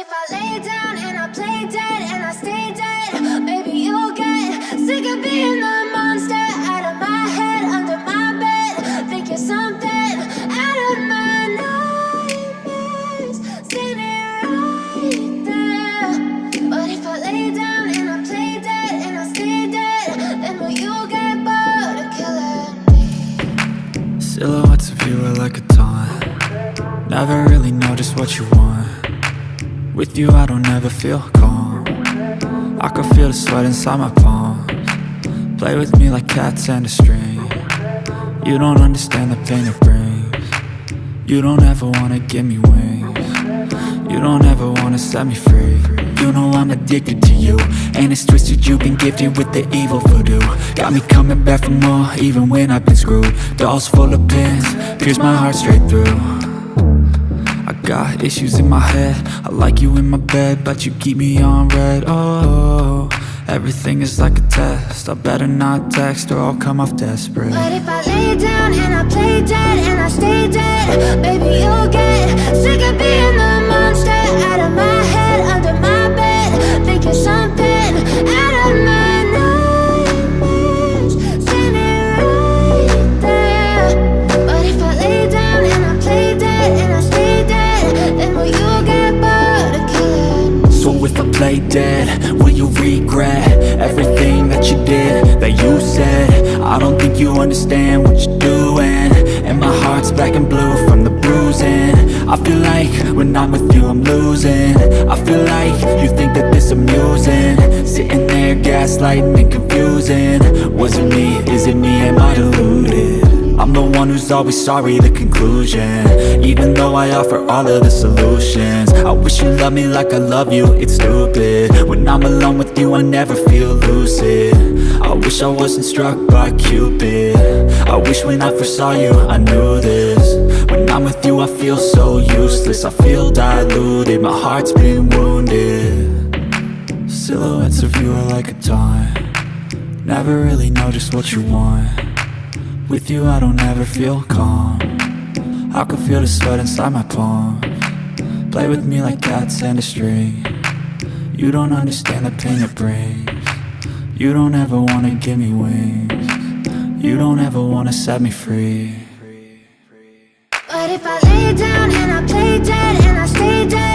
if I lay down and I play dead and I stay dead, maybe you'll get sick of being the monster out of my head, under my bed. Think you're something out of my nightmares, standing right there. But if I lay down and I play dead and I stay dead, then will you get bored of killing me? Silhouettes of you are like a taunt. Never really know just what you want. With you I don't ever feel calm. I can feel the sweat inside my palms. Play with me like cats and a string. You don't understand the pain it brings. You don't ever wanna give me wings. You don't ever wanna set me free. You know I'm addicted to you, and it's twisted, you've been gifted with the evil voodoo. Got me coming back for more, even when I've been screwed. Dolls full of pins, pierce my heart straight through. I got issues in my head, I like you in my bed, but you keep me on red. Oh, everything is like a test, I better not text or I'll come off desperate. But if I lay down and I play dead and I stay dead, baby you'll get sick of being the monster out of my head, under my bed. Think you're something out of my nightmares, standing right there. But if I lay down and I play dead and I stay dead, then will you get bored of killing me? So if I play dead, will you regret everything that you did, that you said? I don't think you understand what you're doing, and my heart's black and blue from the bruising. I feel like when I'm with you I'm losing. I feel like you think that this amusing, sitting there gaslighting and confusing. Was it me? Is it me? Am I deluded? I'm the one who's always sorry, the conclusion, even though I offer all of the solutions. I wish you loved me like I love you, it's stupid. When I'm alone with you I never feel lucid. I wish I wasn't struck by Cupid. I wish when I first saw you I knew this. When I'm with you I feel so useless, I feel diluted, my heart's been wounded. Silhouettes of you are like a taunt. Never really know just what you want. With you I don't ever feel calm. I can feel the sweat inside my palms. Play with me like cats and a string. You don't understand the pain it brings. You don't ever wanna give me wings. You don't ever wanna set me free. But if I lay down and I play dead and I stay dead,